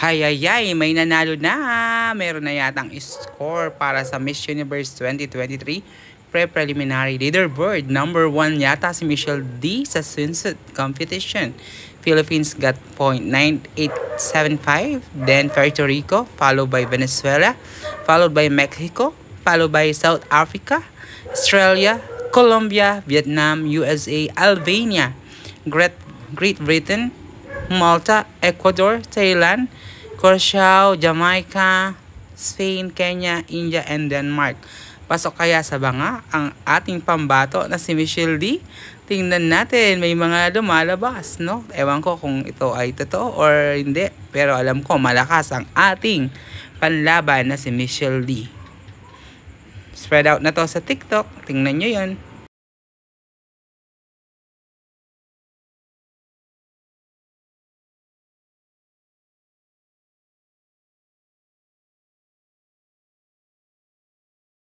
Hayayay, may nanalo na! Meron na yatang score para sa Miss Universe 2023 pre-preliminary leaderboard. Number 1 yata si Michelle D sa swimsuit competition. Philippines got 0.9875. Then Puerto Rico, followed by Venezuela, followed by Mexico, followed by South Africa, Australia, Colombia, Vietnam, USA, Albania, Great Britain, Malta, Ecuador, Thailand, Curaçao, Jamaica, Spain, Kenya, India, and Denmark. Pasok kaya sa banga ang ating pambato na si Michelle D? Tingnan natin, may mga lumalabas, no? Ewan ko kung ito ay totoo or hindi. Pero alam ko, malakas ang ating panlaban na si Michelle D. Spread out na to sa TikTok. Tingnan nyo yun.